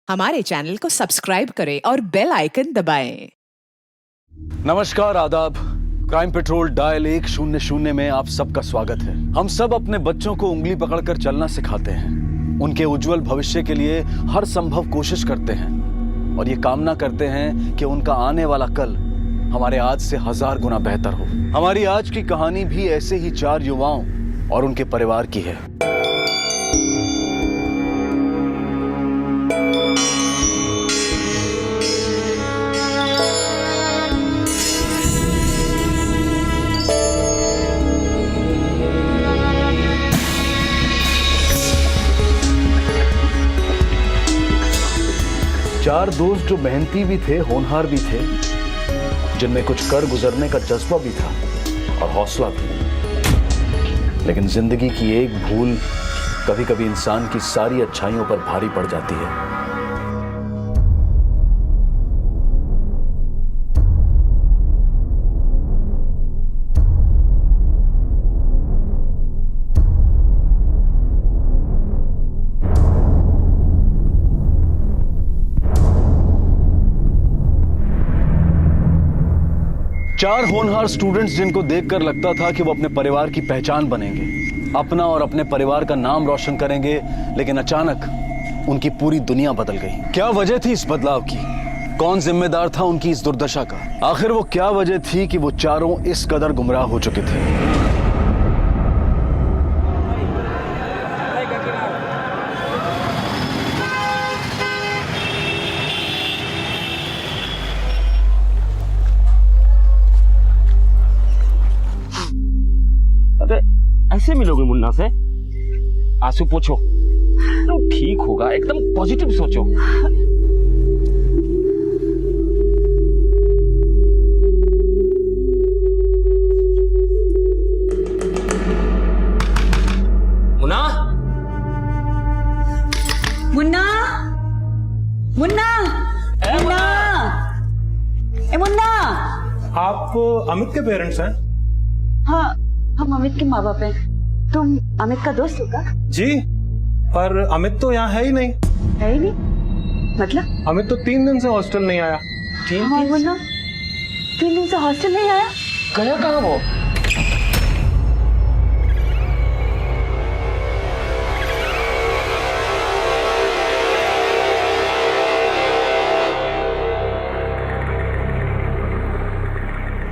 हमारे चैनल को सब्सक्राइब करें और बेल आइकन दबाएं। नमस्कार, आदाब। क्राइम पेट्रोल डायल 100 में आप सबका स्वागत है। हम सब अपने बच्चों को उंगली पकड़कर चलना सिखाते हैं, उनके उज्जवल भविष्य के लिए हर संभव कोशिश करते हैं और ये कामना करते हैं कि उनका आने वाला कल हमारे आज से 1000 गुना बेहतर हो। हमारी आज की कहानी भी ऐसे ही 4 युवाओं और उनके परिवार की है। चार दोस्त जो मेहनती भी थे, होनहार भी थे, जिनमें कुछ कर गुजरने का जज्बा भी था और हौसला भी। लेकिन जिंदगी की एक भूल कभी कभी इंसान की सारी अच्छाइयों पर भारी पड़ जाती है। चार होनहार स्टूडेंट्स जिनको देखकर लगता था कि वो अपने परिवार की पहचान बनेंगे, अपना और अपने परिवार का नाम रोशन करेंगे, लेकिन अचानक उनकी पूरी दुनिया बदल गई। क्या वजह थी इस बदलाव की? कौन जिम्मेदार था उनकी इस दुर्दशा का? आखिर वो क्या वजह थी कि वो चारों इस कदर गुमराह हो चुके थे? ऐसे मिलोगे मुन्ना से? आंसू पोछो, तुम ठीक होगा, एकदम पॉजिटिव सोचो। मुन्ना, मुन्ना, मुन्ना, मुन्ना, ए मुन्ना। आप अमित के पेरेंट्स हैं? हाँ, हम अमित के माँ बाप हैं। तुम अमित का दोस्त हो क्या? जी, पर अमित तो यहाँ है ही नहीं। है ही नहीं? मतलब? अमित तो 3 दिन से हॉस्टल नहीं आया। हमारे मुन्ना 3 दिन से हॉस्टल नहीं आया? गया कहाँ वो?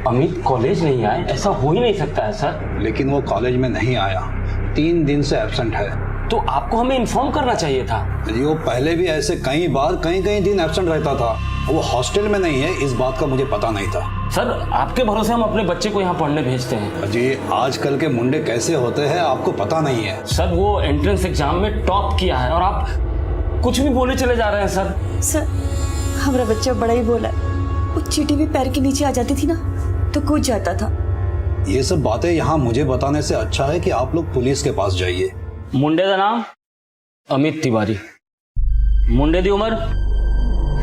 अमित कॉलेज नहीं आए, ऐसा हो ही नहीं सकता है सर। लेकिन वो कॉलेज में नहीं आया, 3 दिन से एब्सेंट है। तो आपको हमें इन्फॉर्म करना चाहिए था। जी, वो पहले भी ऐसे कई बार कई दिन एब्सेंट रहता था। वो हॉस्टल में नहीं है, इस बात का मुझे पता नहीं था। सर, आपके भरोसे हम अपने बच्चे को यहाँ पढ़ने भेजते हैं। जी, आजकल के मुंडे कैसे होते हैं आपको पता नहीं है। सर, वो एंट्रेंस एग्जाम में टॉप किया है और आप कुछ भी बोले चले जा रहे हैं सर। सर, हमारा बच्चा बड़ा ही बोला है। वो चींटी भी पैर के नीचे आ जाती थी ना तो कूद जाता था। ये सब बातें यहाँ मुझे बताने से अच्छा है कि आप लोग पुलिस के पास जाइए। मुंडे का नाम अमित तिवारी, मुंडे की उम्र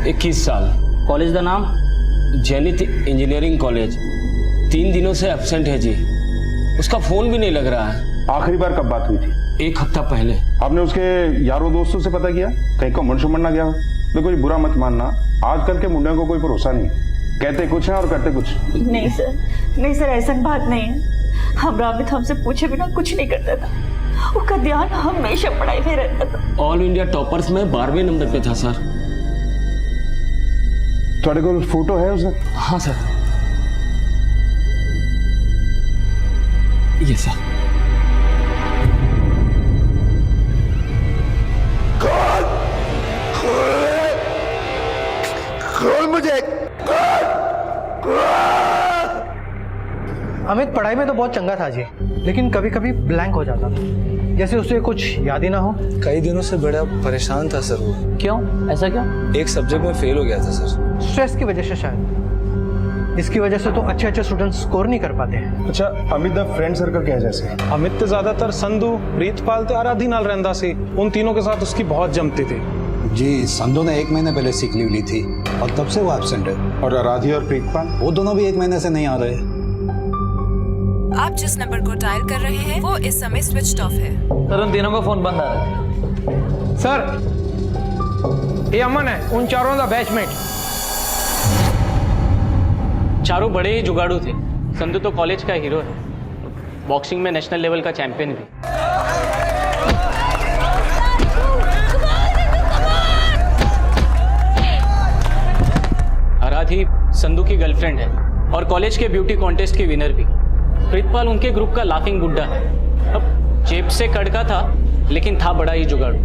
21 साल, कॉलेज का नाम जैनित इंजीनियरिंग कॉलेज। 3 दिनों से एब्सेंट है जी, उसका फोन भी नहीं लग रहा है। आखिरी बार कब बात हुई थी? 1 हफ्ता पहले। आपने उसके यारों दोस्तों से पता किया कहीं को मन ना गया हो? देखो, बुरा मत मानना, आजकल के मुंडे को कोई भरोसा नहीं, कहते कुछ है और करते कुछ। नहीं सर, नहीं सर, ऐसा बात नहीं है। हमारा अमित हमसे पूछे बिना कुछ नहीं करता था। उसका ध्यान हमेशा पढ़ाई में रहता था। ऑल इंडिया टॉपर्स में 12वें नंबर पे था सर। थोड़े को फोटो है उसमें? हाँ सर, ये सर। अमित पढ़ाई में तो बहुत चंगा था जी, लेकिन कभी कभी ब्लैंक हो जाता था, जैसे उसे कुछ याद ही ना हो। कई दिनों से बड़ा परेशान था सर वो। क्यों? ऐसा क्यों? एक सब्जेक्ट में फेल हो गया था सर। स्ट्रेस की वजह से शायद। इसकी वजह से तो अच्छे स्टूडेंट्स स्कोर नहीं कर पाते हैं। अच्छा, अमित दा फ्रेंड सर्कल क्या है? जैसे अमित तो ज्यादातर संधू, प्रीतपाल ते आराधी नाल रहंदा सी। उन तीनों के साथ उसकी बहुत जमती थी। जी, संधू ने 1 महीने पहले सिक लीव ली थी और तब से वो एब्सेंट है। और आराधी और प्रीतपाल? वो दोनों भी 1 महीने से नहीं आ रहे। आप जिस नंबर को डायल कर रहे हैं वो इस समय स्विच ऑफ है। सर, उन तीनों का फोन बंद आ रहा है। सर, ये अमन है, उन चारों का बैचमेट। चारों बड़े ही जुगाड़ू थे। संधू तो कॉलेज का हीरो है, बॉक्सिंग में नेशनल लेवल का चैंपियन भी। आराधी संधू की गर्लफ्रेंड है और कॉलेज के ब्यूटी कॉन्टेस्ट की विनर भी। प्रीतपाल उनके ग्रुप का लाफिंग बुड्ढा है। अब जेब से कड़का था लेकिन था बड़ा ही जुगाड़ू।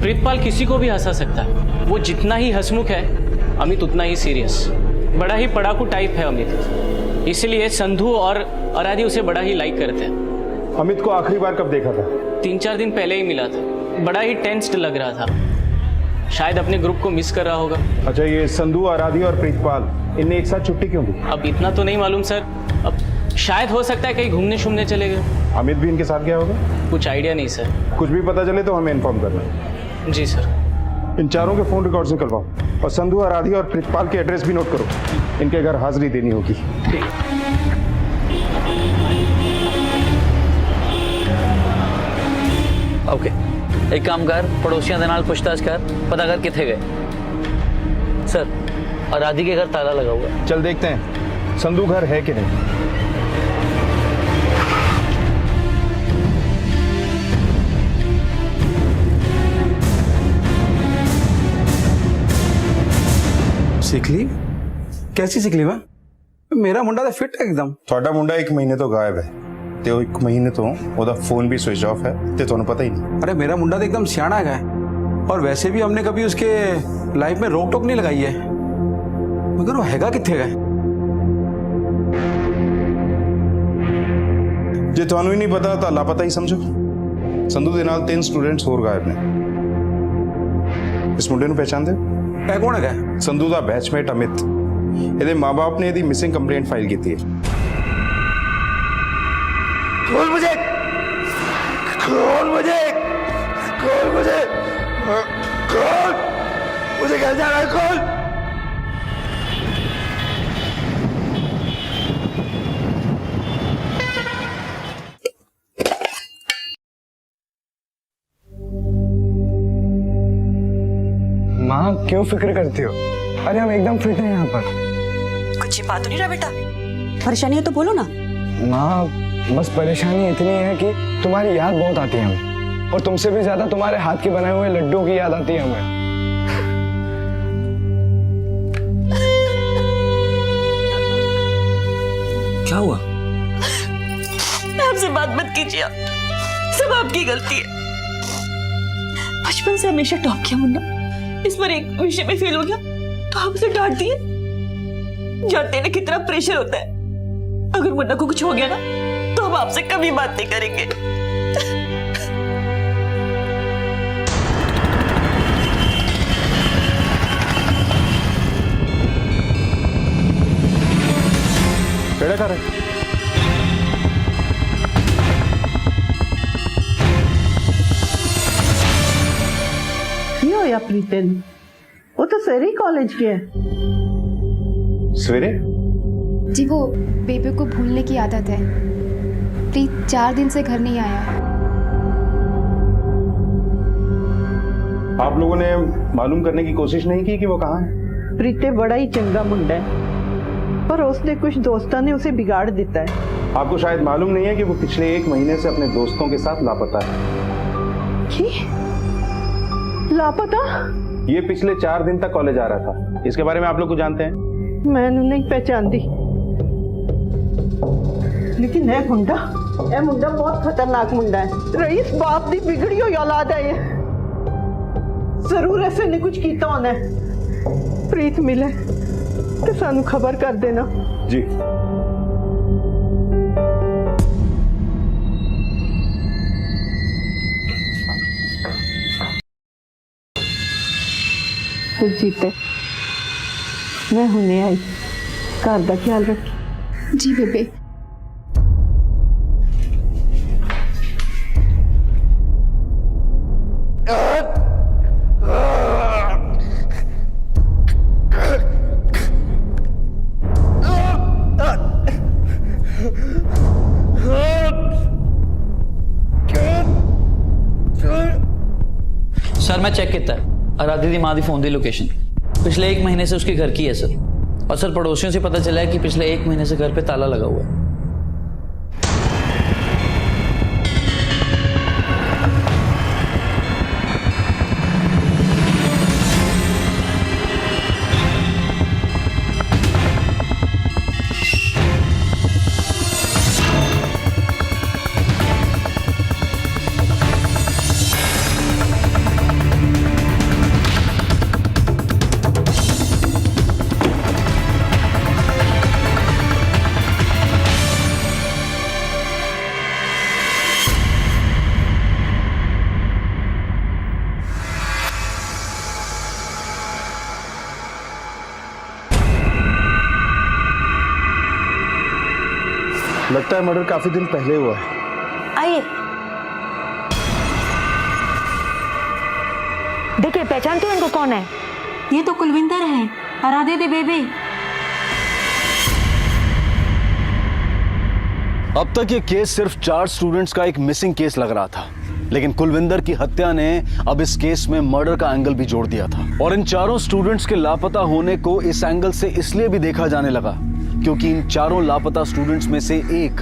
प्रीतपाल किसी को भी हंसा सकता है। वो जितना ही हंसमुख है, अमित उतना ही सीरियस। बड़ा ही पढ़ाकू टाइप है अमित, इसलिए संधू और आराधी उसे बड़ा ही लाइक करते हैं। अमित को आखिरी बार कब देखा था? 3-4 दिन पहले ही मिला था। बड़ा ही टेंस्ड लग रहा था, शायद अपने ग्रुप को मिस कर रहा होगा। अच्छा, ये संधू, आराधी और प्रीतपाल इनने एक साथ छुट्टी क्यों दी? अब इतना तो नहीं मालूम सर। अब शायद हो सकता है कहीं घूमने शूमने चले गए। अमित भी इनके साथ गया होगा? कुछ आइडिया नहीं सर। कुछ भी पता चले तो हमें इन्फॉर्म करना। जी सर। इन चारों के फोन रिकॉर्ड्स निकलवाओ और संधू, आराधी और प्रीतपाल के एड्रेस भी नोट करो। इनके घर हाजिरी देनी होगी। ओके, एक काम कर, पड़ोसियों के नाल पूछताछ कर, पता कर किथे गए। सर, आराधी के घर ताला लगा हुआ है। चल देखते हैं संधू घर है कि नहीं। सिकली? कैसी सिकली वा? मेरा मुंडा तो फिट है एकदम। ਤੁਹਾਡਾ ਮੁੰਡਾ 1 ਮਹੀਨੇ ਤੋਂ ਗਾਇਬ ਹੈ ਤੇ ਉਹ 1 ਮਹੀਨੇ ਤੋਂ ਉਹਦਾ ਫੋਨ ਵੀ स्विच ऑफ है ਤੇ ਤੁਹਾਨੂੰ पता ही नहीं। अरे मेरा मुंडा तो एकदम सियाना है और वैसे भी हमने कभी उसके लाइफ में रोक टोक नहीं लगाई है, मगर वो हैगा किथे है? ਜੇ ਤੁਹਾਨੂੰ ਹੀ ਨਹੀਂ ਪਤਾ ਤਾਂ ਲਾਪਤਾ ਹੀ ਸਮਝੋ। ਸੰਧੂ ਦੇ ਨਾਲ 3 ਸਟੂਡੈਂਟਸ ਹੋਰ ਗਾਇਬ ਨੇ। ਇਸ ਮੁੰਡੇ ਨੂੰ ਪਹਿਚਾਣਦੇ ਹੋ? है कौन है? ਸੰਧੂ ਦਾ ਬੈਚਮੇਟ ਅਮਿਤ। ਇਹਦੇ ਮਾਪੇ ਨੇ ਇਹਦੀ ਮਿਸਿੰਗ ਕੰਪਲੇਂਟ ਫਾਈਲ ਕੀਤੀ ਹੈ। खोल मुझे, खोल मुझे, खोल मुझे, खोल मुझे, घर जाना है, खोल। माँ क्यों फिक्र करती हो? अरे हम एकदम फिट हैं यहाँ पर। कुछ छिपा तो नहीं रहा बेटा? परेशानी है तो बोलो ना। माँ बस परेशानी इतनी है कि तुम्हारी याद बहुत आती है हमें, और तुमसे भी ज्यादा तुम्हारे हाथ के बनाए हुए लड्डू की याद आती है हमें। क्या हुआ? आपसे बात मत कीजिए, सब आपकी गलती है। बचपन से हमेशा टॉप किया मुन्ना, इस बार एक विषय में फेल हो गया तो आप उसे डांट दिए। जानते हैं ना कितना प्रेशर होता है। अगर मुन्ना को कुछ हो गया ना तो हम आपसे कभी बात नहीं करेंगे। केड़ा कर रहे? ਕੀ ਹੋਇਆ ਪ੍ਰੀਤੇ ਨੂੰ? ਉਹ ਤਾਂ ਸਵੇਰੇ कॉलेज गया है। सवेरे? जी वो बेबी को भूलने की आदत है। प्रीत 4 दिन से घर नहीं आया। आप लोगों ने मालूम करने की कोशिश नहीं की कि वो कहाँ है? ਪ੍ਰੀਤੇ बड़ा ही चंगा मुंडा है, पर उसने कुछ दोस्तों ने उसे बिगाड़ देता है। आपको शायद मालूम नहीं है कि वो पिछले 1 महीने से अपने दोस्तों के साथ लापता है। की? लापता? ये पिछले 4 दिन तक कॉलेज आ रहा था। इसके बारे में आप लोग को जानते हैं? मैं नहीं पहचानती, लेकिन है मुंडा, ये मुंडा बहुत खतरनाक मुंडा है। रईस बाप दी बिगड़ी हुई औलाद है ये। जरूर ऐसे ने कुछ किया होना है। प्रीत मिले तो सानू खबर कर देना। जी। जीते मैं हुने आई, घर का ख्याल रखी। जी बेबे। सर मैं चेक किया, आराध्या दी मां दी फोन दी लोकेशन पिछले 1 महीने से उसके घर की है सर। और सर पड़ोसियों से पता चला है कि पिछले 1 महीने से घर पे ताला लगा हुआ है। लगता है मर्डर काफी दिन पहले हुआ है। आइए, देखिए पहचानते हो इनको कौन है? ये तो कुलविंदर है, आराध्या दी बेबी। अब तक ये केस सिर्फ 4 स्टूडेंट्स का एक मिसिंग केस लग रहा था, लेकिन कुलविंदर की हत्या ने अब इस केस में मर्डर का एंगल भी जोड़ दिया था। और इन चारों स्टूडेंट्स के लापता होने को इस एंगल से इसलिए भी देखा जाने लगा क्योंकि इन चारों लापता स्टूडेंट्स में से एक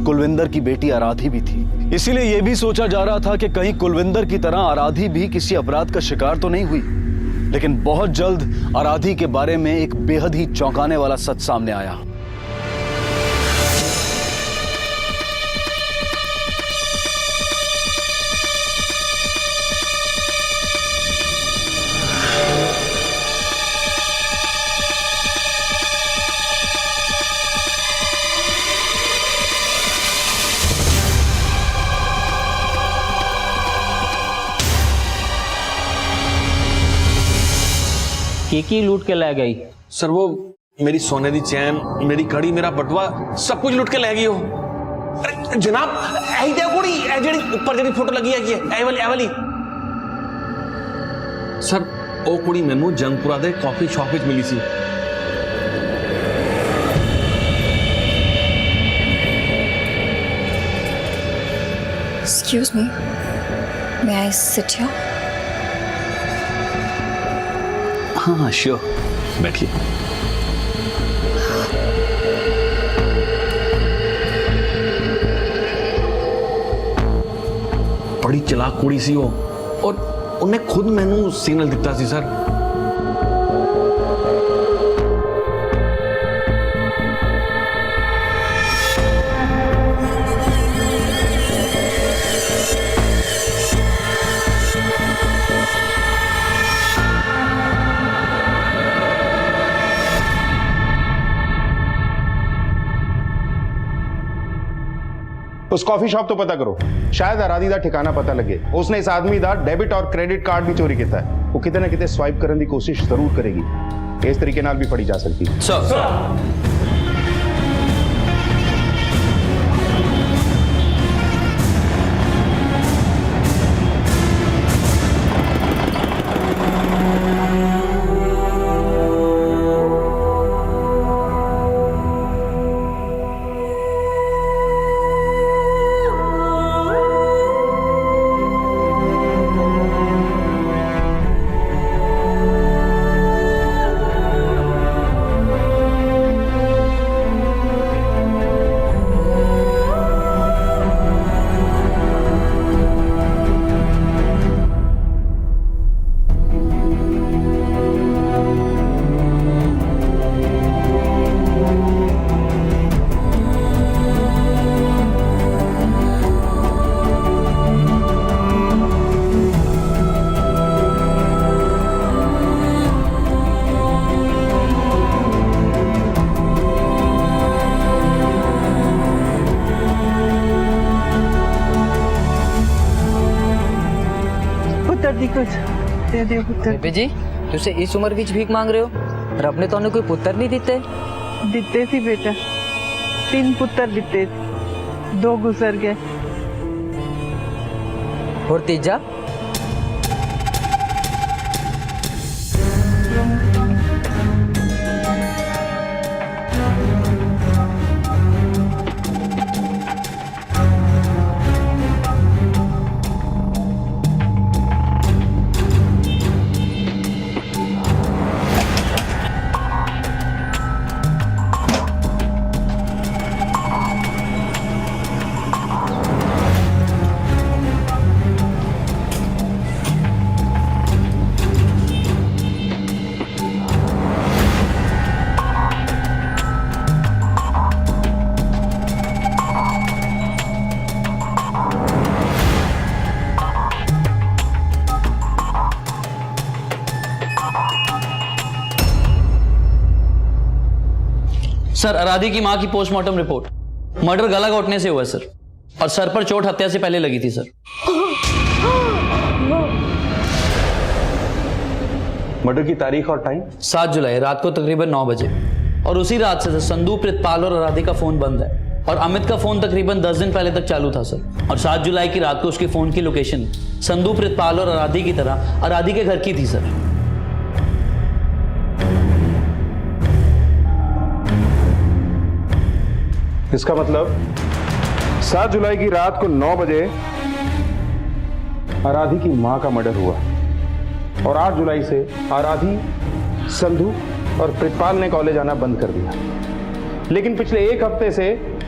कुलविंदर की बेटी आराधी भी थी। इसीलिए यह भी सोचा जा रहा था कि कहीं कुलविंदर की तरह आराधी भी किसी अपराध का शिकार तो नहीं हुई। लेकिन बहुत जल्द आराधी के बारे में एक बेहद ही चौंकाने वाला सच सामने आया। की लूट के ले गई। सर वो मेरी सोने दी चैन, मेरी घड़ी, मेरा बटुआ सब कुछ लुट के ले गई हो। अरे जनाब ऐ दे कुड़ी ऐ जेड़ी ऊपर जेड़ी फोटो लगी है ऐ वाली सर ओ कुड़ी मैनू जंगपुरा दे कॉफी शॉप विच मिली सी। Excuse me, may I sit here? हाँ श्योर, बैठिए। बड़ी चलाक कुड़ी सी वो, और उन्हें खुद मैनू सिग्नल दिता सी सर। उस कॉफी शॉप तो पता करो, शायद आराधी दा ठिकाना पता लगे। उसने इस आदमी दा डेबिट और क्रेडिट कार्ड भी चोरी किया है। वो किते ना किते स्वाइप करने की कोशिश जरूर करेगी। इस तरीके नाल भी फड़ी जा सकती है। सर कुछ दे दे पुत्र। बेबे जी तुसे इस उम्र विच भीख मांग रहे हो और अपने तो कोई पुत्र नहीं दिते? दिते सी बेटा, 3 पुत्र दिते, 2 गुजर गए। और तीजा? सर, आराधी की मां की पोस्टमार्टम रिपोर्ट मर्डर गला घोटने से हुआ है सर, और सर पर चोट हत्या से पहले लगी थी सर। मर्डर की तारीख और टाइम? 7 जुलाई रात को तकरीबन 9 बजे। और उसी रात से संदू, प्रितपाल और आराधी का फोन बंद है, और अमित का फोन तकरीबन 10 दिन पहले तक चालू था सर। और 7 जुलाई की रात को उसके फोन की लोकेशन संदू, प्रितपाल और आराधी की तरह आराधी के घर की थी सर। इसका मतलब 7 जुलाई की रात को 9 बजे आराधी की मां का मर्डर हुआ, और 8 जुलाई से आराधी, संधू और प्रितपाल ने कॉलेज आना बंद कर दिया। लेकिन पिछले 1 हफ्ते से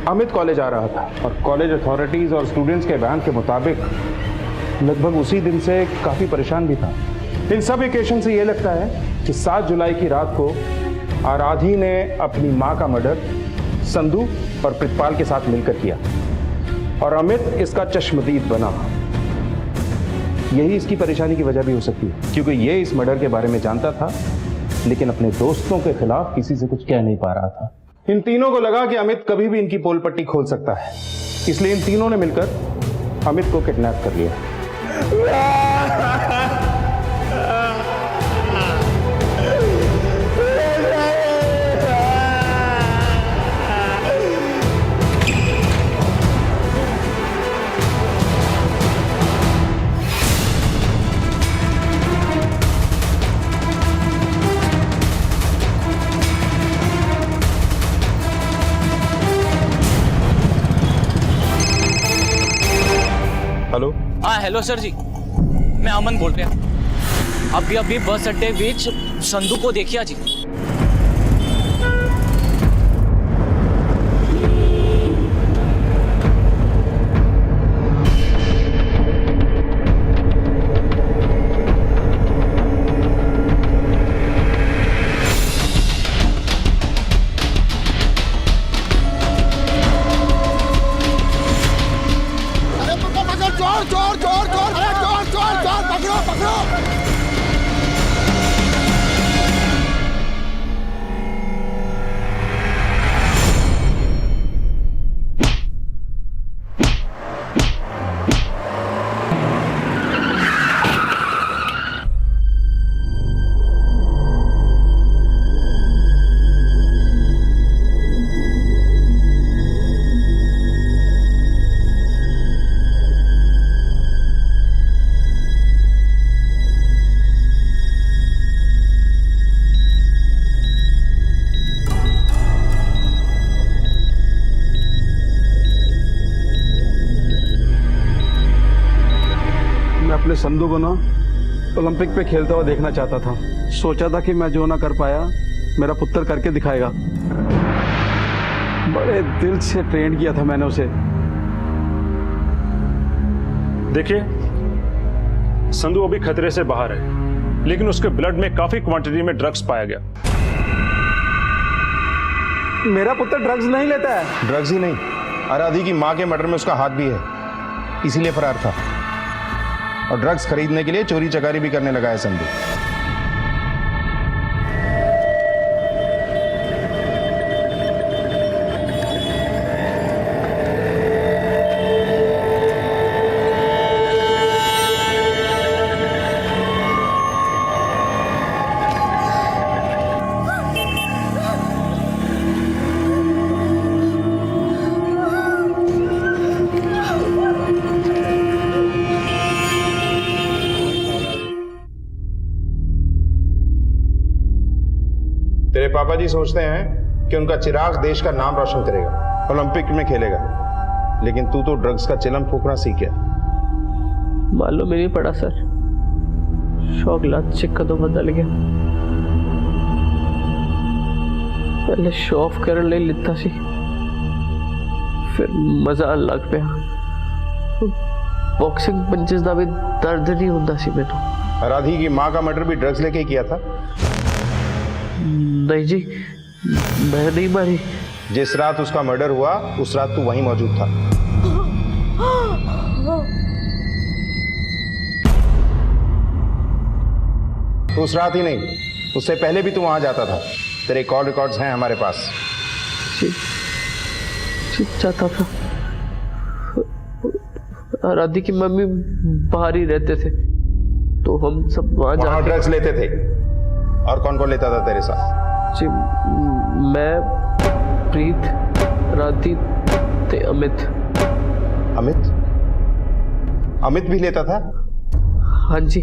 अमित कॉलेज आ रहा था, और कॉलेज अथॉरिटीज और स्टूडेंट्स के बयान के मुताबिक लगभग उसी दिन से काफी परेशान भी था। इन सब इक्वेशन से यह लगता है कि 7 जुलाई की रात को आराधी ने अपनी मां का मर्डर संधू और प्रितपाल के साथ मिलकर किया, और अमित इसका चश्मदीद बना। यही इसकी परेशानी की वजह भी हो सकती है, क्योंकि ये इस मर्डर के बारे में जानता था, लेकिन अपने दोस्तों के खिलाफ किसी से कुछ कह नहीं पा रहा था। इन तीनों को लगा कि अमित कभी भी इनकी पोल पट्टी खोल सकता है, इसलिए इन तीनों ने मिलकर अमित को किडनैप कर लिया। हेलो। हाँ हेलो सर जी, मैं अमन बोल रहा हूँ। अभी बस अड्डे बीच संधू को देखिए जी। अपने संधू को ना ओलंपिक पे खेलता हुआ देखना चाहता था। सोचा था कि मैं जो ना कर पाया मेरा पुत्र करके दिखाएगा। बड़े दिल से ट्रेन किया था मैंने उसे। देखिए, संधू अभी खतरे से बाहर है, लेकिन उसके ब्लड में काफी क्वांटिटी में ड्रग्स पाया गया। मेरा पुत्र ड्रग्स नहीं लेता है। ड्रग्स ही नहीं, आराधी की मां के मर्डर में उसका हाथ भी है, इसीलिए फरार था। और ड्रग्स खरीदने के लिए चोरी चकारी भी करने लगा है संधू। तेरे पापा जी सोचते हैं कि उनका चिराग देश का नाम रोशन करेगा, ओलंपिक में खेलेगा, लेकिन तू तो ड्रग्स का चिलम फूकना सीख गया। मालूम ही नहीं पड़ा सर, शौक लात से कदों बदल गया। पहले शो ऑफ कर ले लिता सी, फिर मजा लग पिया। बॉक्सिंग पंचेस दा भी दर्द नहीं होता सी मैनू। आराधी की मां का मर्डर भी ड्रग्स लेके ही किया था? नहीं जी, मैं नहीं मारी। जिस रात उसका मर्डर हुआ उस रात तू वहीं मौजूद था। उस रात ही नहीं, उससे पहले भी तू वहां जाता था। तेरे कॉल रिकॉर्ड्स हैं हमारे पास। चाहता था। आराधी की मम्मी बाहर ही रहते थे तो हम सब वहां वहां ड्रग्स लेते थे। और कौन कौन लेता था तेरे साथ? जी मैं, प्रीत, राधी ते अमित। अमित? अमित भी लेता था? हाँ जी,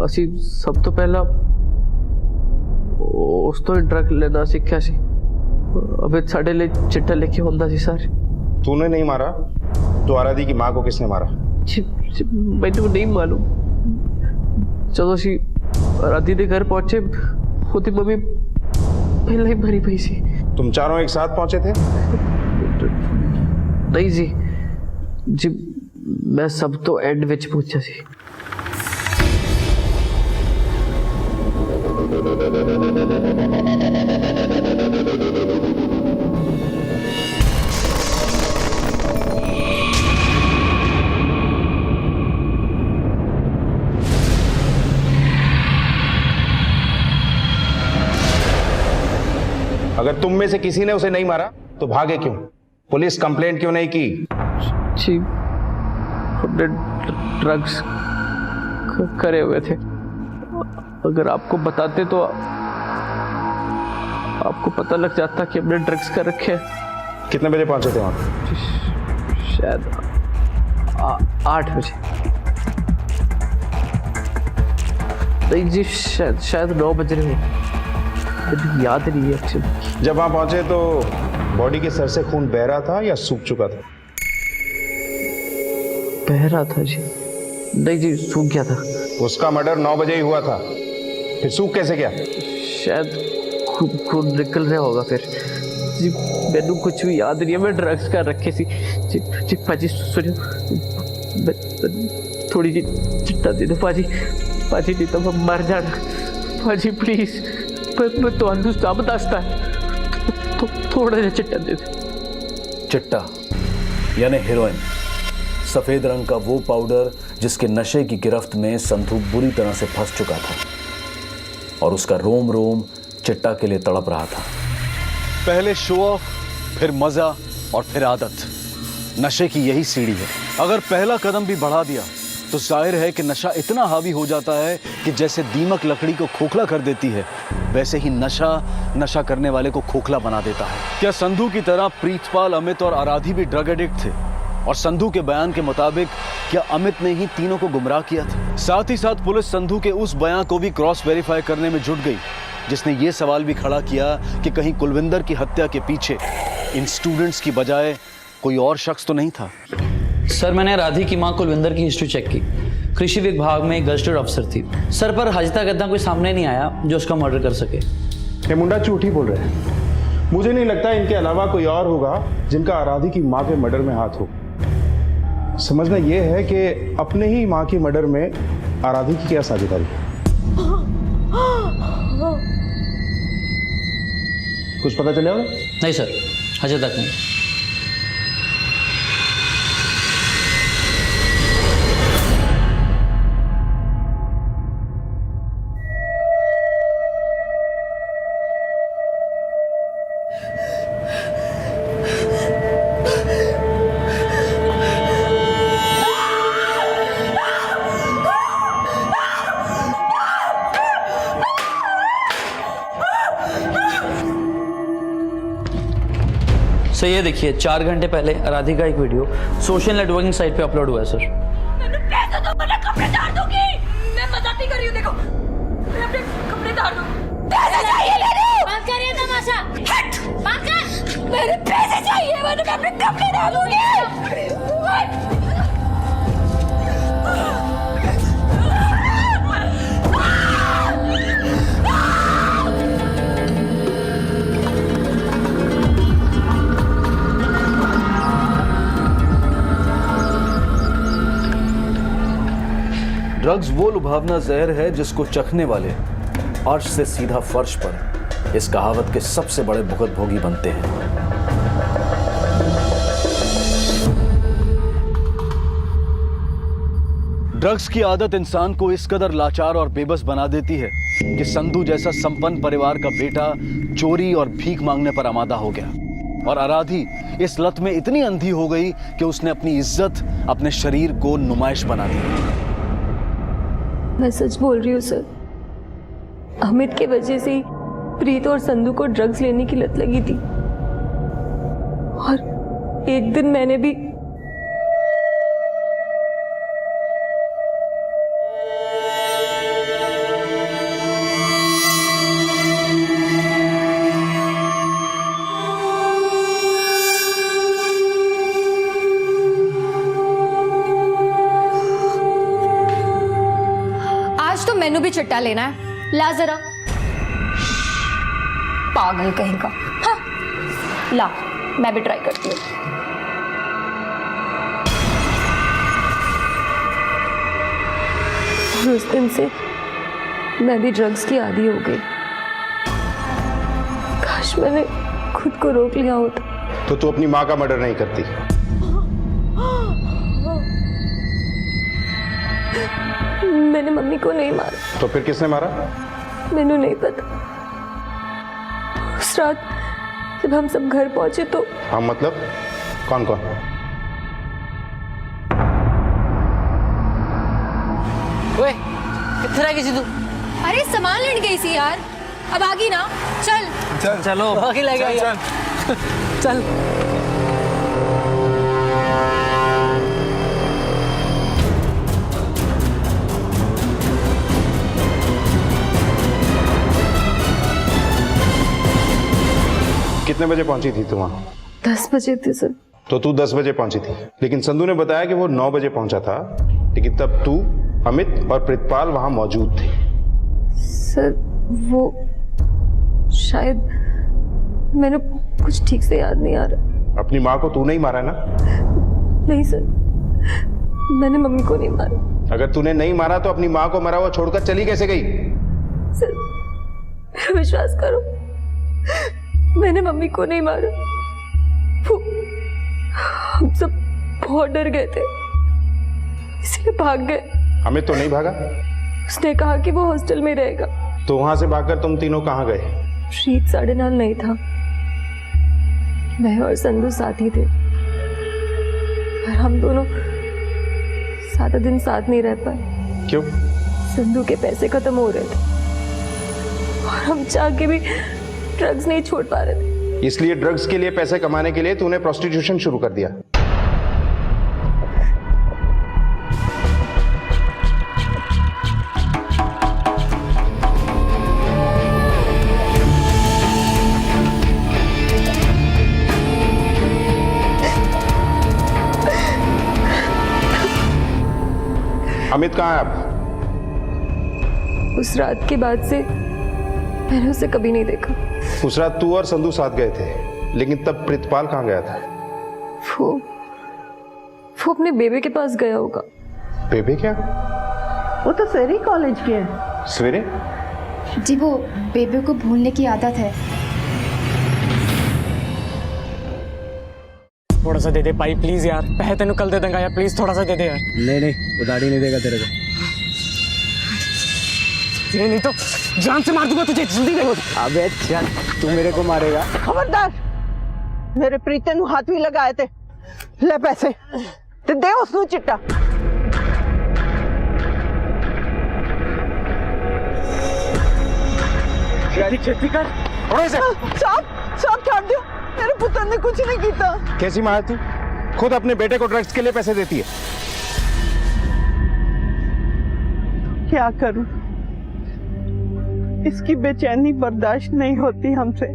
ਅਸੀਂ सब तो पहला उस तो ड्रग लेना सीखा सी। अमित साढ़े लिए चिट्टा लेके होंदा सी सर। तूने नहीं मारा तो आराधी की माँ को किसने मारा? मैंने नहीं मालूम। चलो सी आराधी के घर पहुंचे, होती मम्मी पहले ही भरी पई सी। तुम चारों एक साथ पहुंचे थे? नहीं जी, जी मैं सब तो एंड विच पूछा सी। अगर तुम में से किसी ने उसे नहीं मारा तो भागे क्यों? पुलिस कंप्लेंट क्यों नहीं की? जी हमने ड्रग्स करे हुए थे। अगर आपको बताते तो आपको पता लग जाता कि हमने ड्रग्स कर रखे हैं। कितने बजे पहुंचे थे वहां? शायद 8 बजे। नहीं जी, शायद 9 बज रहे हो, मुझे याद नहीं है एक्चुअली। जब वहां पहुंचे तो बॉडी के सर से खून बह रहा था या सूख चुका था? बह रहा था जी। नहीं जी, सूख गया था। उसका मर्डर 9 बजे ही हुआ था, फिर सूख कैसे गया? शायद खून निकल रहा होगा फिर जी। मैनू कुछ भी याद नहीं है, मैं ड्रग्स कर रखे सी जी। जी पाजी सुनियो, थोड़ी जी चिट्टा दे दो पाजी। पाजी नहीं तो मैं मर जाना। पाजी प्लीज, मैं तो सब दसता तो थोड़ा जिहा चिट्टा दे दो। चिट्टा यानी हेरोइन, सफेद रंग का वो पाउडर जिसके नशे की गिरफ्त में संधू बुरी तरह से फंस चुका था और उसका रोम रोम चिट्टा के लिए तड़प रहा था। पहले शो ऑफ, फिर मजा और फिर आदत। नशे की यही सीढ़ी है। अगर पहला कदम भी बढ़ा दिया तो जाहिर है कि नशा इतना हावी हो जाता है कि जैसे दीमक लकड़ी को खोखला कर देती है, वैसे ही नशा करने वाले को खोखला बना देता है। क्या संधू की तरह प्रीतपाल, अमित और आराधी भी ड्रग एडिक्ट थे? और संधू के बयान के मुताबिक क्या अमित ने ही तीनों को गुमराह किया था? साथ ही साथ पुलिस संधू के उस बयान को भी क्रॉस वेरीफाई करने में जुट गई जिसने ये सवाल भी खड़ा किया कि कहीं कुलविंदर की हत्या के पीछे इन स्टूडेंट्स की बजाय कोई और शख्स तो नहीं था। सर मैंने राधी की मां कुलविंदर की हिस्ट्री चेक की। कृषि विभाग में गजटेड अफसर थी सर, पर आज तक इतना कोई सामने नहीं आया जो उसका मर्डर कर सके। ये मुंडा झूठ ही बोल रहे हैं। मुझे नहीं लगता इनके अलावा कोई और होगा जिनका आराधी की मां के मर्डर में हाथ हो। समझना यह है कि अपने ही मां के मर्डर में आराधी की क्या साझेदारी है? कुछ पता चला? नहीं सर, अजय तक नहीं। सर ये देखिए 4 घंटे पहले आराधी का एक वीडियो सोशल नेटवर्किंग साइट पे अपलोड हुआ है सर। पैसे दो, मैं कपड़े डाल दूंगी। मैं मजाक नहीं कर रही हूँ, देखो मैं अपने कपड़े डाल दूँ। पैसे चाहिए मेरे। बात करिए तमाशा। हट, बात कर। मेरे पैसे चाहिए, मैं अपने कपड़े डालूंगी। ड्रग्स वो लुभावना जहर है जिसको चखने वाले अर्श से सीधा फर्श पर इस कहावत के सबसे बड़े भुगतभोगी बनते हैं। ड्रग्स की आदत इंसान को इस कदर लाचार और बेबस बना देती है कि संधू जैसा संपन्न परिवार का बेटा चोरी और भीख मांगने पर आमादा हो गया और आराधी इस लत में इतनी अंधी हो गई कि उसने अपनी इज्जत अपने शरीर को नुमाइश बना दी। मैं सच बोल रही हूँ सर, अमित के वजह से ही प्रीत और संधू को ड्रग्स लेने की लत लगी थी और एक दिन मैंने भी आज तो मैनू भी चिट्टा लेना है, ला जरा। पागल कहीं का। हाँ, ला मैं भी ट्राई करती हूँ। उस दिन से मैं भी ड्रग्स की आदी हो गई। काश मैंने खुद को रोक लिया होता। तो तू अपनी माँ का मर्डर नहीं करती। मैंने मम्मी को नहीं मारा। तो फिर किसने मारा? मैंने नहीं पता। उस रात जब हम सब घर पहुंचे तो हाँ मतलब कौन कौन? ओए कितने रह गई तू? अरे सामान लेने गई थी यार, अब आ गई ना। चल चलो बाकी ले गया। चल कितने बजे पहुंची थी तू वहां? 10 बजे थे सर। तो तू 10 बजे पहुंची थी, लेकिन संधू ने बताया कि वो 9 बजे पहुंचा था, लेकिन तब तू, अमित और प्रितपाल वहां मौजूद थे। सर वो शायद मैंने कुछ ठीक से याद नहीं आ रहा। अपनी माँ को तू नहीं मारा ना? नहीं सर, मैंने मम्मी को नहीं मारा। अगर तूने नहीं मारा तो अपनी माँ को मरा हुआ छोड़कर चली कैसे गई? सर मेरा विश्वास करो, मैंने मम्मी को नहीं मारा। हम सब बहुत डर गए थे, इसलिए भाग गए। अमित तो नहीं भागा? उसने कहा कि वो हॉस्टल में रहेगा। तो वहां से भागकर तुम तीनों कहाँ गए? प्रीत साढ़े नाल नहीं था, मैं और संधू साथ ही थे, पर हम दोनों 7 दिन साथ नहीं रह पाए। क्यों? संधू के पैसे खत्म हो रहे थे और हम चाह के भी ड्रग्स नहीं छोड़ पा रहे थे। इसलिए ड्रग्स के लिए पैसे कमाने के लिए तूने प्रोस्टिट्यूशन शुरू कर दिया। अमित कहाँ है अब? उस रात के बाद से मैंने उसे कभी नहीं देखा। उस रात तू और संधू साथ गए थे, लेकिन तब प्रितपाल कहाँ गया था? वो अपने बेबे के पास गया होगा। बेबे क्या? वो तो सवेरे कॉलेज के है। सवेरे? जी वो बेबे को भूलने की आदत है। थोड़ा सा दे दे भाई प्लीज यार, पैसे तेन कल दे देंगे यार, प्लीज थोड़ा सा दे दे यार। नहीं वो गाड़ी नहीं देगा तेरे को। ये नहीं तो जान से मार दूंगा तुझे, जल्दी दे। अबे चल, तू मेरे को मारेगा? खबरदार, मेरे प्रीते नु हाथ भी लगाए थे। ले पैसे ते दे उसनु चिट्टा। खेती कर साहब छोड़ दियो, मेरे पुत्र ने कुछ नहीं किया। कैसी माँ है तू? खुद अपने बेटे को ड्रग्स के लिए पैसे देती है। क्या करूं, इसकी बेचैनी बर्दाश्त नहीं होती हमसे।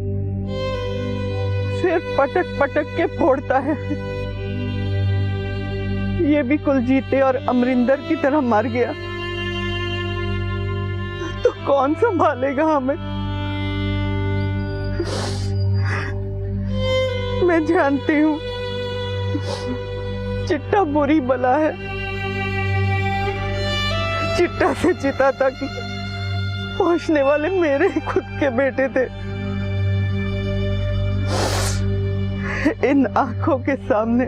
सिर्फ पटक पटक के फोड़ता है। ये भी कुलजीते और अमरिंदर की तरह मर गया तो कौन संभालेगा हमें? मैं जानती हूँ चिट्टा बुरी बला है। चिट्टा से चिता तक पहुंचने वाले मेरे खुद के बेटे थे। इन आंखों के सामने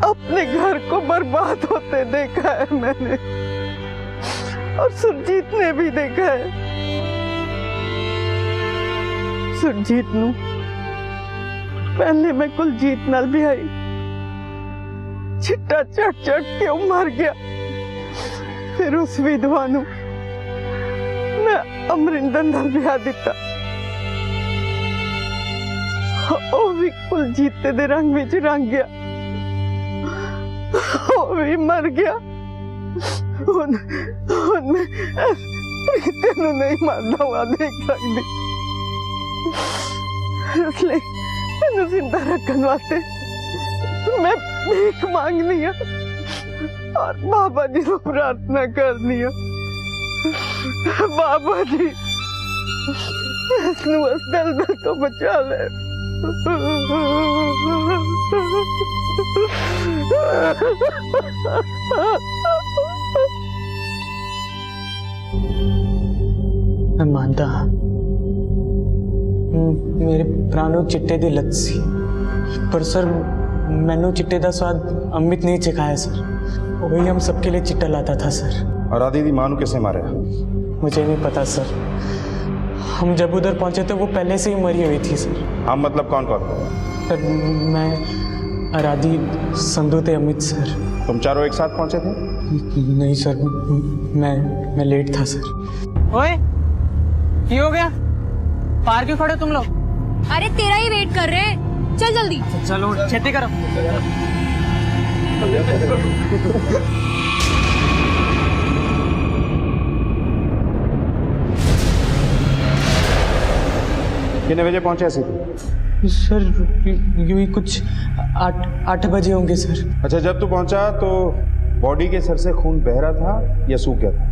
अपने घर को बर्बाद होते देखा है मैंने। और सुरजीत ने भी देखा है। सुरजीत नू पहले मैं कुलजीत नाल बिहाई, चिट्टा चट चट के वो मर गया। फिर उस विधवा नू मैं अमरिंदर नाल बिहा दिता। ओ भी कुलजीत दे रंग विच रंग गया, ओ भी मर गया। हुन मैं तेनू नहीं मारदा हुआ देख सकती, इसलिए तेनू जिंदा रखने वास्ते मैं भीख मांगनी है और बाबा जी को प्रार्थना करनी है। बाबा जी इसनू इस दलदल तो बचा ले। मैं मानता मेरे प्राणों चिट्टे दी लत सी, पर सर मैनू चिट्टे दा स्वाद अमित नहीं चखाया सर। वही हम सबके लिए चिट्टा लाता था सर। और आदि दी मां नू कैसे मारे? मुझे नहीं पता सर, हम जब उधर पहुंचे तो वो पहले से ही मरी हुई थी सर। हम मतलब कौन कौन? सर मैं, आराधी, संधू थे, अमित सर। तुम चारों एक साथ पहुंचे थे? नहीं सर, मैं लेट था सर। ओए, क्या हो गया? पार क्यों खड़े तुम लोग? अरे तेरा ही वेट कर रहे हैं, चल जल्दी। चलो छेती करो। कितने बजे पहुंचे ऐसे थे? सर यूं ही कुछ 8 बजे होंगे सर। अच्छा, जब तू पहुंचा तो बॉडी के सर से खून बह रहा था या सूख गया था?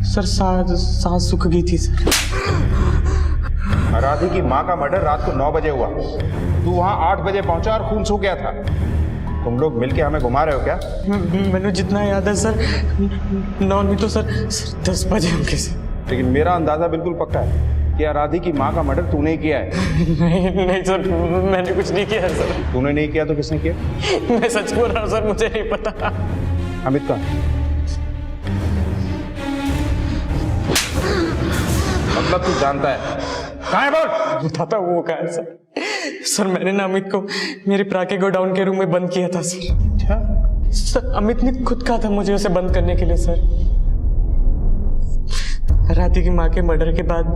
सर सांस सूख गई थी सर। आराधी की माँ का मर्डर रात को 9 बजे हुआ, तू वहां 8 बजे पहुंचा और खून सूख गया था। तुम लोग मिलके हमें घुमा रहे हो क्या? मैंने जितना याद है सर, 9 नहीं तो सर 10 बजे होंगे सर। लेकिन मेरा अंदाजा बिल्कुल पक्का है कि आराधी की माँ का मर्डर तूने ही किया है। नहीं सर, मैंने कुछ नहीं किया सर। तूने नहीं किया तो किसने किया? मैं सच बोल रहा हूँ सर, मुझे नहीं पता। अमित का मतलब तू जानता है? कहाँ है बोल? बताता वो कहाँ है सर? सर मैंने ना अमित को मेरे प्रा के गोडाउन के रूम में बंद किया था सर। अच्छा सर, अमित ने खुद कहा था मुझे उसे बंद करने के लिए सर। राधी की माँ के मर्डर के बाद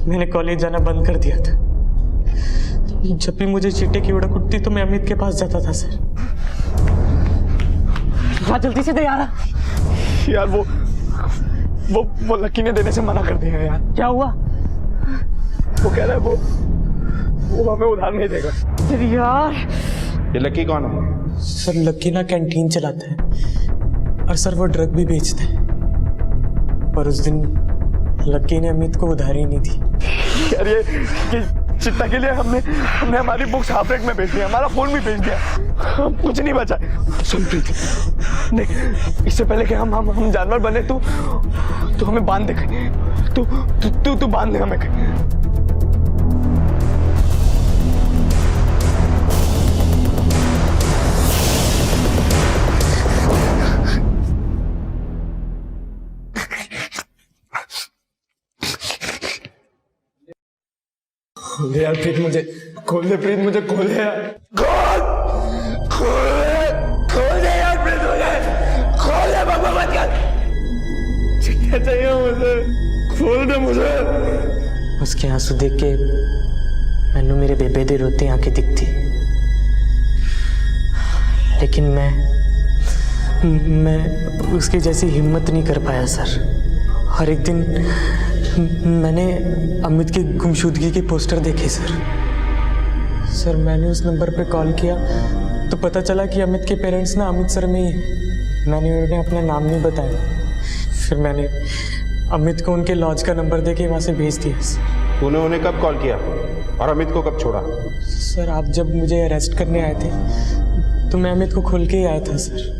मैंने कॉलेज जाना बंद कर दिया था। जब भी मुझे चीटे की उड़क उठती तो मैं अमित के पास जाता था सर। जल्दी से दे यार। वो लक्की ने देने से मना कर दिया यार। क्या हुआ? वो कह रहा है वो हमें उधार नहीं देगा। तेरी यार, ये लक्की कौन है? सर लक्की ना कैंटीन चलाता है और सर वो ड्रग भी बेचता है। पर उस दिन लक्की ने अमित को उधारी नहीं दी। यार ये चिट्टा के लिए हमने हमारी बुक्स हाफ रेट में बेच दिया, हमारा फोन भी बेच दिया, कुछ नहीं बचा। सुन प्रीत, देख इससे पहले कि हम जानवर बने तू हमें बांध दे कहीं। तू बांध दे हमें कहीं। यार प्रीत मुझे खोल दे, प्रीत मुझे खोल दे यार। खोल दे यार प्रीत, मुझे खोल दे, बाबा मत कर। क्या चाहिए मुझे? खोल दे मुझे। उसके आंसू देख के मैनू मेरे बेबे दी रोती आंखें दिखती, लेकिन मैं उसकी जैसी हिम्मत नहीं कर पाया सर। हर एक दिन मैंने अमित की गुमशुदगी के पोस्टर देखे सर। मैंने उस नंबर पे कॉल किया तो पता चला कि अमित के पेरेंट्स ना अमृतसर में ही हैं। मैंने उन्हें अपना नाम नहीं बताया। फिर मैंने अमित को उनके लॉज का नंबर देके वहाँ से भेज दिया। तूने उन्हें कब कॉल किया और अमित को कब छोड़ा? सर आप जब मुझे अरेस्ट करने आए थे तो मैं अमित को खोल के ही आया था सर।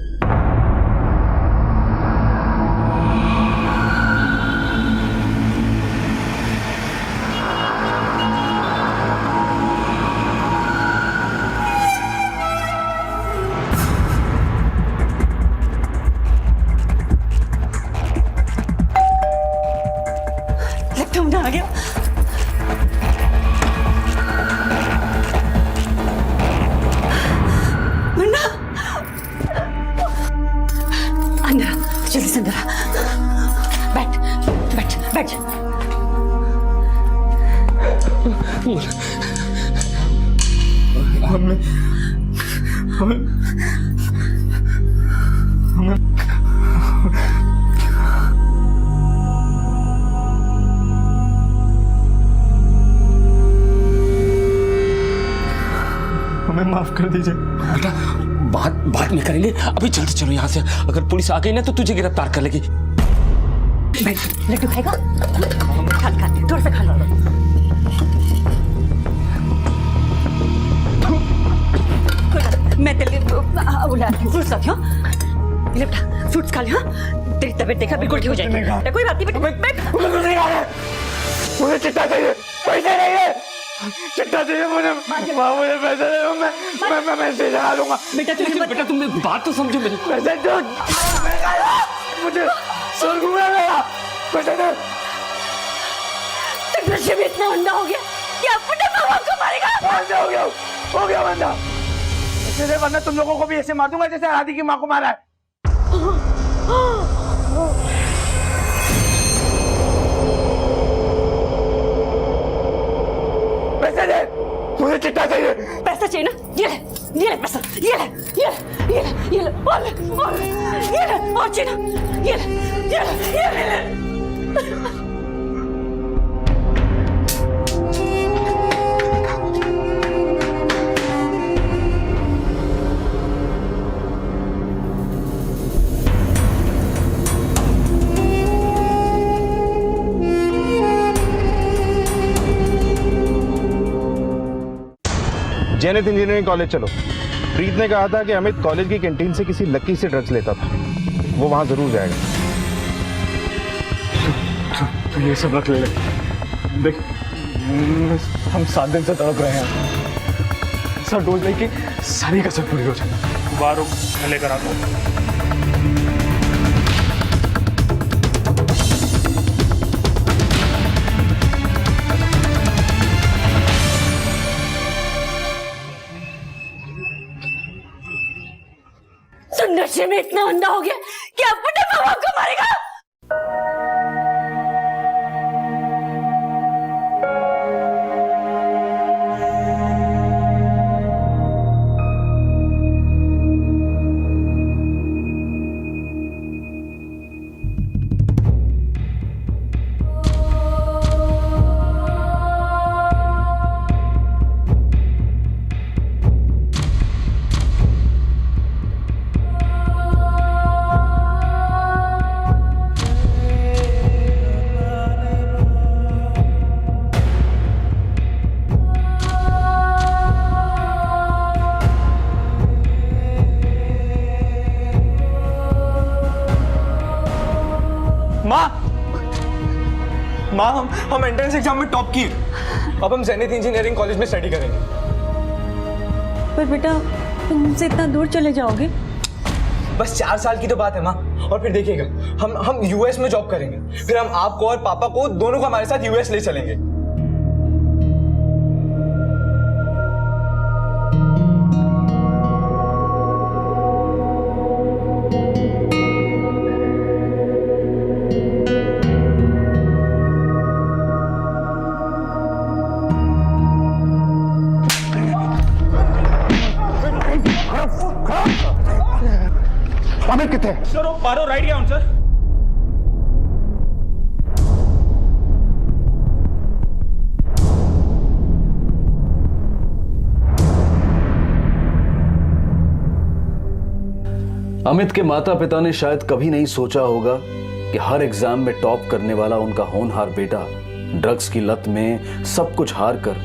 मुंडा आ गया। मुंडा अंदर आ, जल्दी से अंदर आ। बैठ बैठ बैठ। हमें माफ कर दीजिए बेटा, बात बाद में करेंगे, अभी जल्दी चलो यहाँ से। अगर पुलिस आ गई ना तो तुझे गिरफ्तार कर लेगी। बैठ, लड्डू खाएगा? खा खा, थोड़ा सा खा लो। कोई बात नहीं, मैं तेरे लिए फ्रूट्स लाती हूँ। ले बेटा, फ्रूट्स खा ले। हाँ, तेरी तबीयत देखा बिल्कुल ठीक हो जाएगी। बेटा, कोई बात नहीं बेटा, बैठ। मुझे चिट्टा चाहिए, पैसे नहीं है। चिट्टा चाहिए मुझे, माँ मुझे पैसे दे, मैं मैसेज लगा दूंगा। बेटा तुम बात तो समझो मेरी। पैसे दो, मुझे स्वर्ग में मेरा पैसे दो। तेरे नशे में इतना अंधा हो गया कि अपने माँ को मारेगा। हो गया बंदा। ऐसे वरना तुम लोगों को भी ऐसे मार दूंगा जैसे आराधी की माँ को मारा है। पैसे दे, मुझे चिट्टा चाहिए। पैसा चाहिए ना? ये ले पैसा, ये ले, और ये ले, और चाहिए ना? ये ले। जेनिथ इंजीनियरिंग कॉलेज चलो। प्रीत ने कहा था कि अमित कॉलेज की कैंटीन से किसी लकी से ड्रग्स लेता था, वो वहां जरूर जाएगा। तो ये सब रख ले। देख, हम 7 दिन से तड़प रहे हैं। सर डोज लेके सारी कसर पूरी हो जाए। बाहर मैं लेकर आता हूँ। नशे में इतना अंधा हो गया कि अपने माँ को मारेगा। माँ हम एंट्रेंस एग्जाम में टॉप किए। अब हम जेनिथ इंजीनियरिंग कॉलेज में स्टडी करेंगे। पर बेटा तुम हमसे इतना दूर चले जाओगे? बस 4 साल की तो बात है माँ, और फिर देखिएगा हम यूएस में जॉब करेंगे। फिर हम आपको और पापा को दोनों को हमारे साथ यूएस ले चलेंगे। अमित कितने? सर वो पारो राइट गया हूं सर। अमित के माता पिता ने शायद कभी नहीं सोचा होगा कि हर एग्जाम में टॉप करने वाला उनका होनहार बेटा ड्रग्स की लत में सब कुछ हार कर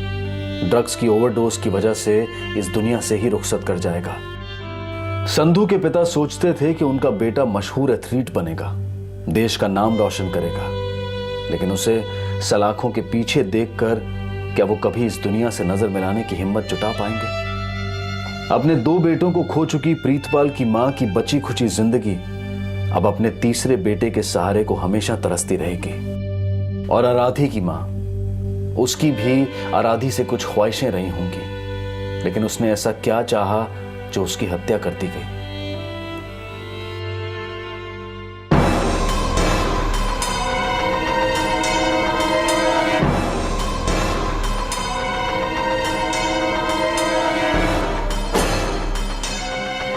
ड्रग्स की ओवरडोज की वजह से इस दुनिया से ही रुखसत कर जाएगा। संधू के पिता सोचते थे कि उनका बेटा मशहूर एथलीट बनेगा, देश का नाम रोशन करेगा, लेकिन उसे सलाखों के पीछे देखकर क्या वो कभी इस दुनिया से नजर मिलाने की हिम्मत जुटा पाएंगे? अपने 2 बेटों को खो चुकी प्रीतपाल की मां की बची खुची जिंदगी अब अपने तीसरे बेटे के सहारे को हमेशा तरसती रहेगी। और आराधी की मां, उसकी भी आराधी से कुछ ख्वाहिशें रही होंगी, लेकिन उसने ऐसा क्या चाहा जो उसकी हत्या कर दी गई।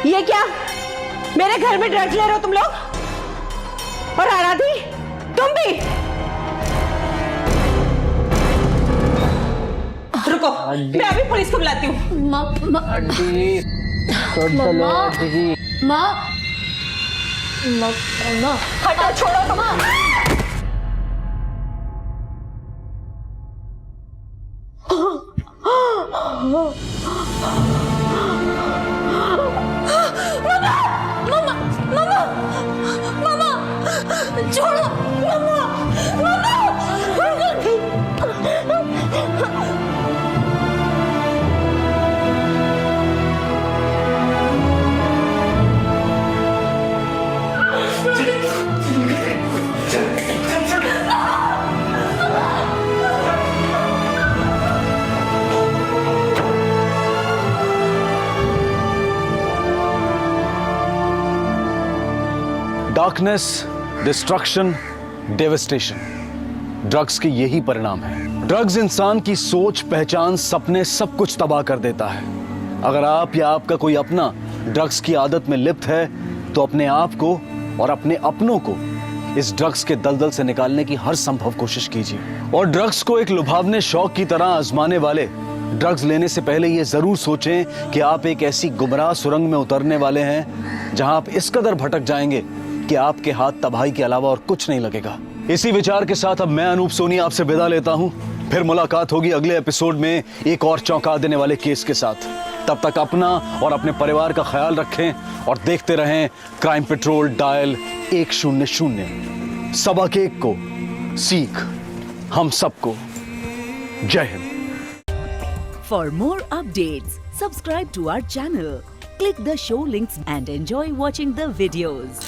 ये क्या? मेरे घर में ड्रग्स ले रहे हो तुम लोग? और आराधी, तुम भी? रुको, मैं अभी पुलिस को बुलाती हूँ। हटाओ, छोड़ो तुम। छोड़ो डार्कनेस, डिस्ट्रक्शन, डेवस्टेशन, ड्रग्स के यही परिणाम है। ड्रग्स इंसान की सोच, पहचान, सपने सब कुछ तबाह कर देता है। अगर आप या आपका कोई अपना ड्रग्स की आदत में लिप्त है तो अपने आप को और अपने अपनों को इस ड्रग्स के दलदल से निकालने की हर संभव कोशिश कीजिए। और ड्रग्स को एक लुभावने शौक की तरह आजमाने वाले ड्रग्स लेने से पहले ये जरूर सोचें कि आप एक ऐसी गुमराह सुरंग में उतरने वाले हैं जहां आप इस कदर भटक जाएंगे कि आपके हाथ तबाही के अलावा और कुछ नहीं लगेगा। इसी विचार के साथ अब मैं अनूप सोनी आपसे विदा लेता हूं। फिर मुलाकात होगी अगले एपिसोड में एक और चौंका देने वाले केस के साथ। तब तक अपना और अपने परिवार का ख्याल रखें और देखते रहें क्राइम पेट्रोल डायल 100। सबक एक को सीख हम सबको। जय Hind. For more updates, subscribe to our channel, click the show links and enjoy watching the videos.